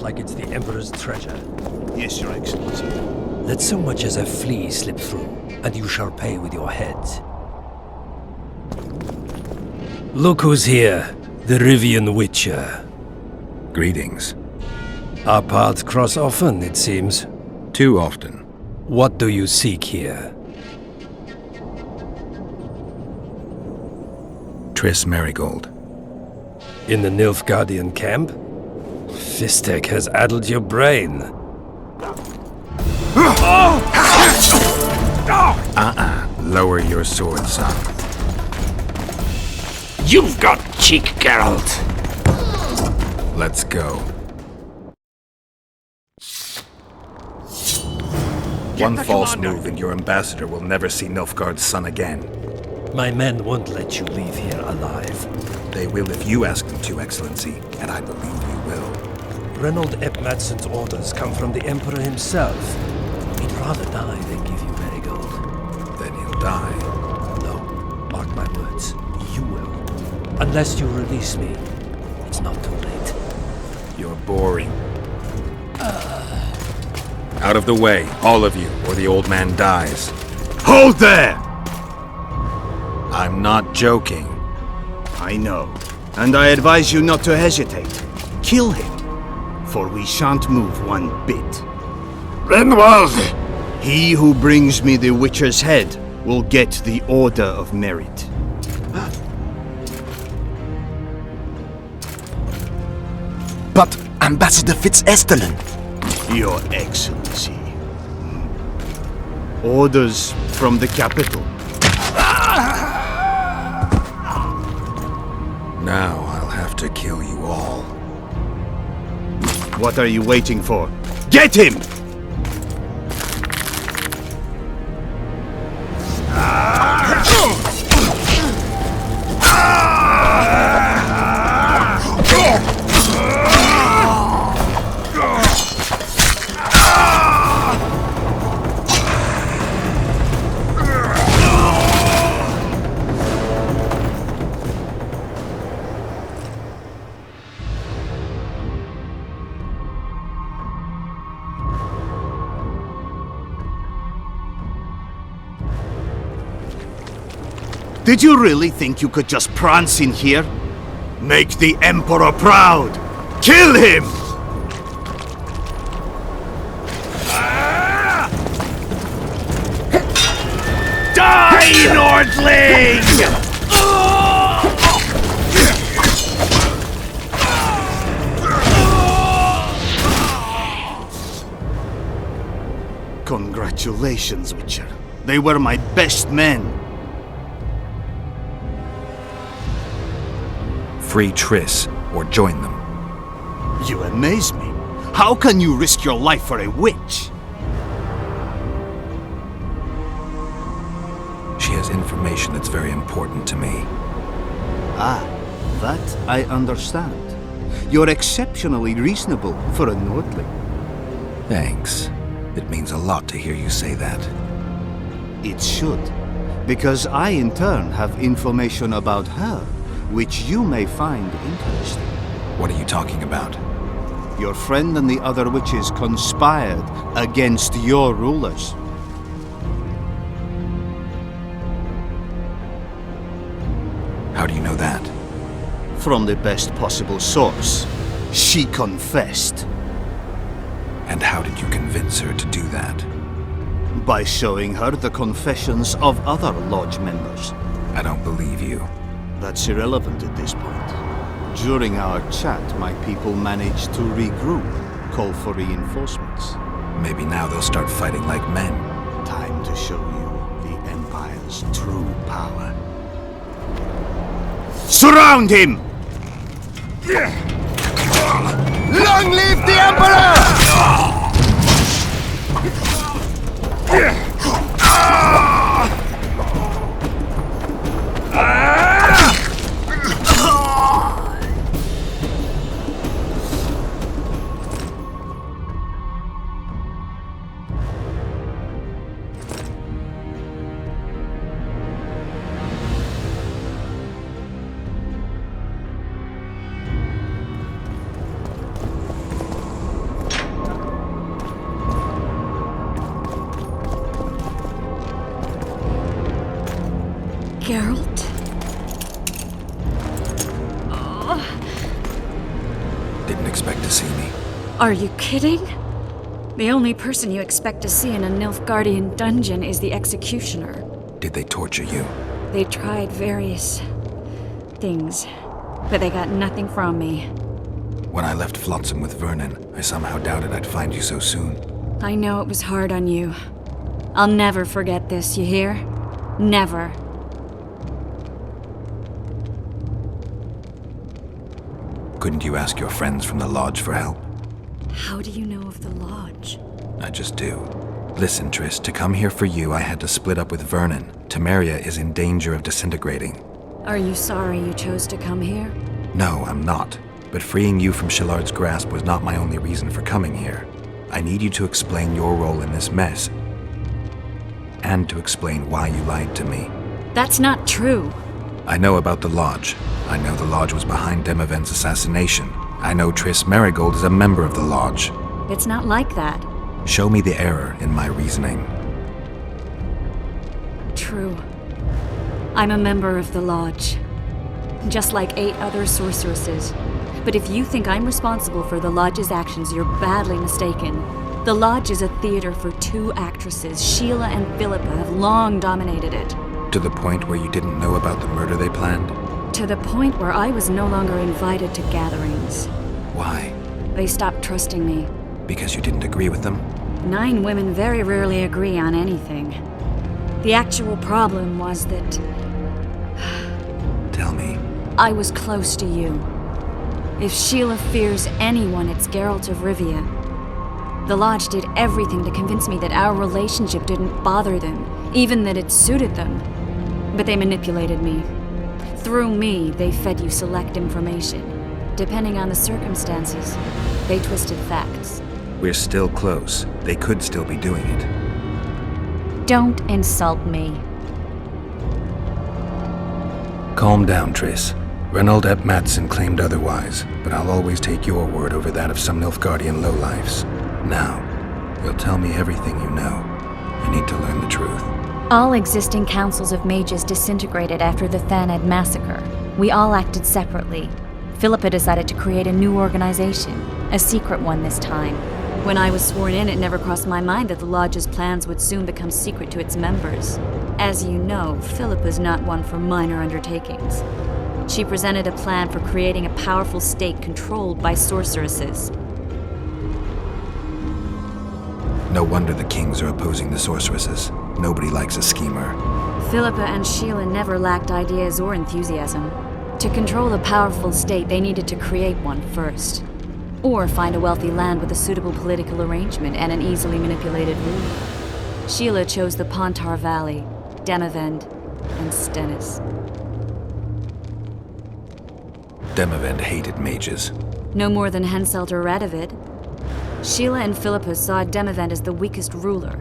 like it's the Emperor's treasure. Yes, Your Excellency. Let so much as a flea slip through, and you shall pay with your head. Look who's here, the Rivian Witcher. Greetings. Our paths cross often, it seems. Too often. What do you seek here? Triss Marigold. In the Nilfgaardian camp? Fistek has addled your brain. Lower your sword, son. You've got cheek, Geralt. Let's go. One false move and your ambassador will never see Nilfgaard's son again. My men won't let you leave here alive. They will if you ask them to, Excellency, and I believe you will. Reynold Ep Madsen's orders come from the Emperor himself. He'd rather die than give you Marigold. Then he'll die. No, mark my words. You will. Unless you release me, it's not too late. You're boring. Out of the way, all of you, or the old man dies. Hold there! I'm not joking. I know, and I advise you not to hesitate. Kill him, for we shan't move one bit. Renwald! He who brings me the Witcher's head will get the Order of Merit. But Ambassador Fitz-Estellen... Your Excellency. Orders from the capital. Now I'll have to kill you all. What are you waiting for? Get him! Did you really think you could just prance in here? Make the Emperor proud! Kill him! Die, Nordling! Congratulations, Witcher. They were my best men. Free Triss, or join them. You amaze me. How can you risk your life for a witch? She has information that's very important to me. Ah, that I understand. You're exceptionally reasonable for a Nordling. Thanks. It means a lot to hear you say that. It should, because I in turn have information about her, which you may find interesting. What are you talking about? Your friend and the other witches conspired against your rulers. How do you know that? From the best possible source. She confessed. And how did you convince her to do that? By showing her the confessions of other lodge members. I don't believe you. That's irrelevant at this point. During our chat, my people managed to regroup, call for reinforcements. Maybe now they'll start fighting like men. Time to show you the Empire's true power. Surround him! Long live the Emperor! Geralt? Didn't expect to see me. Are you kidding? The only person you expect to see in a Nilfgaardian dungeon is the executioner. Did they torture you? They tried various things, but they got nothing from me. When I left Flotsam with Vernon, I somehow doubted I'd find you so soon. I know it was hard on you. I'll never forget this, you hear? Never. Couldn't you ask your friends from the Lodge for help? How do you know of the Lodge? I just do. Listen, Triss, to come here for you, I had to split up with Vernon. Temeria is in danger of disintegrating. Are you sorry you chose to come here? No, I'm not. But freeing you from Shillard's grasp was not my only reason for coming here. I need you to explain your role in this mess. And to explain why you lied to me. That's not true. I know about the Lodge. I know the Lodge was behind Demavend's assassination. I know Triss Merigold is a member of the Lodge. It's not like that. Show me the error in my reasoning. True. I'm a member of the Lodge. Just like 8 other sorceresses. But if you think I'm responsible for the Lodge's actions, you're badly mistaken. The Lodge is a theater for 2 actresses. Sheila and Philippa have long dominated it. To the point where you didn't know about the murder they planned? To the point where I was no longer invited to gatherings. Why? They stopped trusting me. Because you didn't agree with them? 9 women very rarely agree on anything. The actual problem was that Tell me. I was close to you. If Sheila fears anyone, it's Geralt of Rivia. The Lodge did everything to convince me that our relationship didn't bother them, even that it suited them. But they manipulated me. Through me, they fed you select information. Depending on the circumstances, they twisted facts. We're still close. They could still be doing it. Don't insult me. Calm down, Triss. Reynold Ep Madsen claimed otherwise, but I'll always take your word over that of some Nilfgaardian lowlifes. Now, you'll tell me everything you know. I need to learn the truth. All existing councils of mages disintegrated after the Thaned massacre. We all acted separately. Philippa decided to create a new organization, a secret one this time. When I was sworn in, it never crossed my mind that the Lodge's plans would soon become secret to its members. As you know, Philippa's not one for minor undertakings. She presented a plan for creating a powerful state controlled by sorceresses. No wonder the kings are opposing the sorceresses. Nobody likes a schemer. Philippa and Sheila never lacked ideas or enthusiasm. To control a powerful state, they needed to create one first. Or find a wealthy land with a suitable political arrangement and an easily manipulated ruler. Sheila chose the Pontar Valley, Demavend, and Stennis. Demavend hated mages. No more than Henselt or Radovid. Sheila and Philippa saw Demavend as the weakest ruler.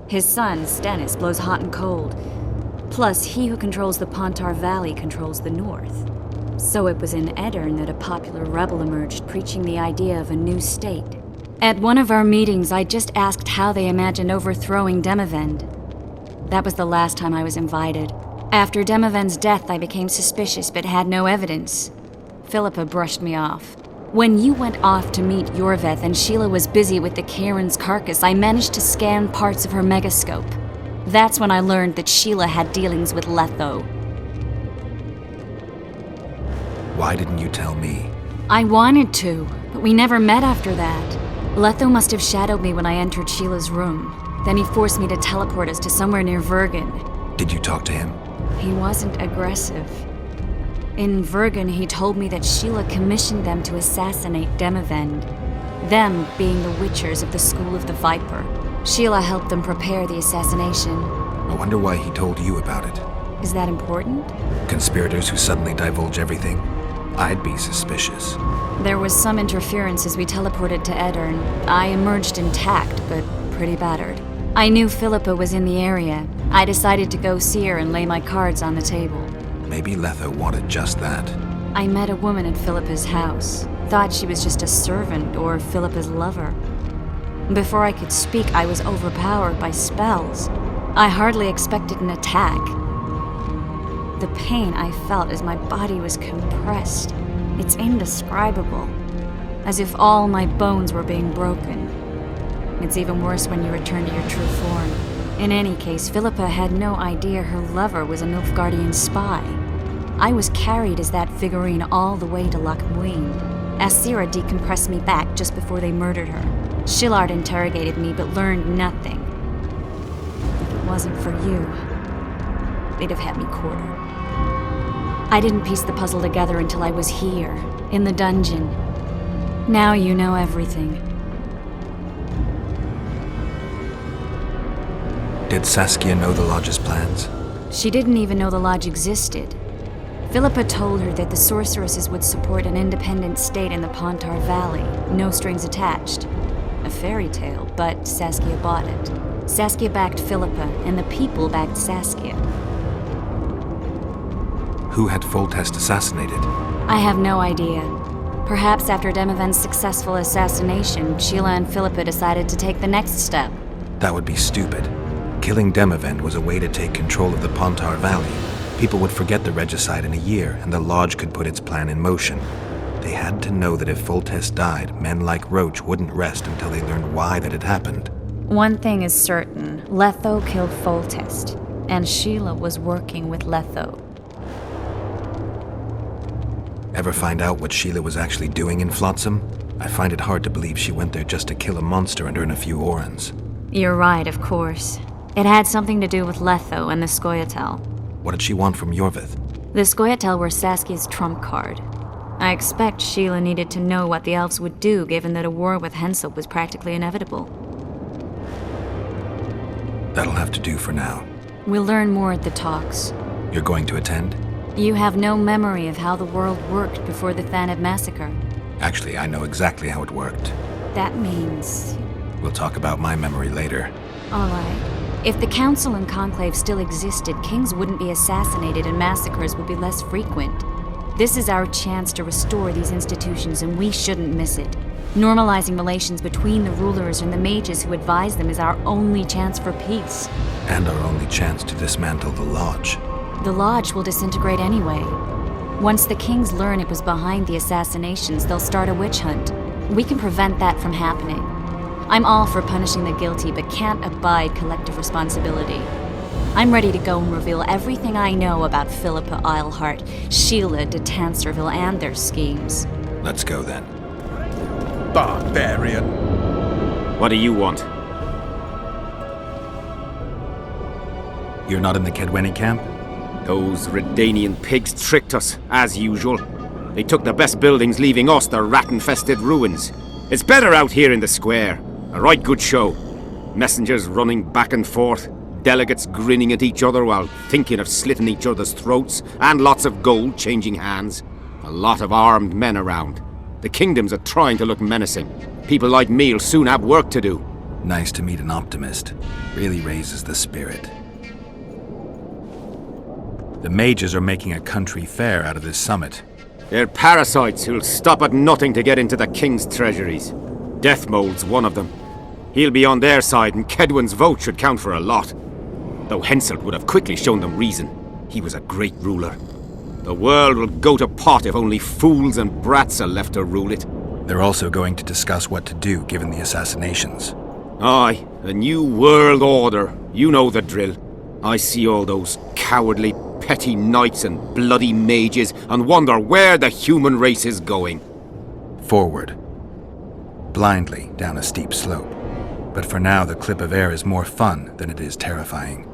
His son, Stennis, blows hot and cold. Plus, he who controls the Pontar Valley controls the north. So it was in Edirn that a popular rebel emerged, preaching the idea of a new state. At one of our meetings, I just asked how they imagined overthrowing Demavend. That was the last time I was invited. After Demavend's death, I became suspicious but had no evidence. Philippa brushed me off. When you went off to meet Yorveth and Sheila was busy with the Karen's carcass, I managed to scan parts of her megascope. That's when I learned that Sheila had dealings with Letho. Why didn't you tell me? I wanted to, but we never met after that. Letho must have shadowed me when I entered Sheila's room. Then he forced me to teleport us to somewhere near Vergen. Did you talk to him? He wasn't aggressive. In Vergen, he told me that Sheila commissioned them to assassinate Demavend. Them being the Witchers of the School of the Viper. Sheila helped them prepare the assassination. I wonder why he told you about it. Is that important? Conspirators who suddenly divulge everything? I'd be suspicious. There was some interference as we teleported to Edirn. I emerged intact, but pretty battered. I knew Philippa was in the area. I decided to go see her and lay my cards on the table. Maybe Letho wanted just that. I met a woman at Philippa's house. Thought she was just a servant or Philippa's lover. Before I could speak, I was overpowered by spells. I hardly expected an attack. The pain I felt as my body was compressed. It's indescribable. As if all my bones were being broken. It's even worse when you return to your true form. In any case, Philippa had no idea her lover was a Nilfgaardian spy. I was carried as that figurine all the way to Loch Muin. Asira decompressed me back just before they murdered her. Shillard interrogated me but learned nothing. If it wasn't for you, they'd have had me quartered. I didn't piece the puzzle together until I was here, in the dungeon. Now you know everything. Did Saskia know the Lodge's plans? She didn't even know the Lodge existed. Philippa told her that the sorceresses would support an independent state in the Pontar Valley, no strings attached. A fairy tale, but Saskia bought it. Saskia backed Philippa, and the people backed Saskia. Who had Foltest assassinated? I have no idea. Perhaps after Demavend's successful assassination, Sheila and Philippa decided to take the next step. That would be stupid. Killing Demavend was a way to take control of the Pontar Valley. People would forget the regicide in a year, and the Lodge could put its plan in motion. They had to know that if Foltest died, men like Roach wouldn't rest until they learned why that had happened. One thing is certain. Letho killed Foltest, and Sheila was working with Letho. Ever find out what Sheila was actually doing in Flotsam? I find it hard to believe she went there just to kill a monster and earn a few orans. You're right, of course. It had something to do with Letho and the Scoia'tael. What did she want from Yorvith? The Scoia'tael were Saskia's trump card. I expect Sheila needed to know what the elves would do given that a war with Hensel was practically inevitable. That'll have to do for now. We'll learn more at the talks. You're going to attend? You have no memory of how the world worked before the Thanad massacre. Actually, I know exactly how it worked. That means... We'll talk about my memory later. All right. If the Council and Conclave still existed, kings wouldn't be assassinated and massacres would be less frequent. This is our chance to restore these institutions, and we shouldn't miss it. Normalizing relations between the rulers and the mages who advise them is our only chance for peace. And our only chance to dismantle the Lodge. The Lodge will disintegrate anyway. Once the kings learn it was behind the assassinations, they'll start a witch hunt. We can prevent that from happening. I'm all for punishing the guilty, but can't abide collective responsibility. I'm ready to go and reveal everything I know about Philippa Eilhart, Sheila de Tanserville, and their schemes. Let's go then. Barbarian. What do you want? You're not in the Kedweni camp? Those Redanian pigs tricked us, as usual. They took the best buildings, leaving us the rat-infested ruins. It's better out here in the square. A right good show. Messengers running back and forth, delegates grinning at each other while thinking of slitting each other's throats, and lots of gold changing hands. A lot of armed men around. The kingdoms are trying to look menacing. People like me'll soon have work to do. Nice to meet an optimist. Really raises the spirit. The mages are making a country fair out of this summit. They're parasites who'll stop at nothing to get into the king's treasuries. Deathmold's one of them. He'll be on their side, and Kedwen's vote should count for a lot. Though Henselt would have quickly shown them reason. He was a great ruler. The world will go to pot if only fools and brats are left to rule it. They're also going to discuss what to do given the assassinations. Aye, a new world order. You know the drill. I see all those cowardly, petty knights and bloody mages and wonder where the human race is going. Forward. Blindly down a steep slope. But for now, the clip of air is more fun than it is terrifying.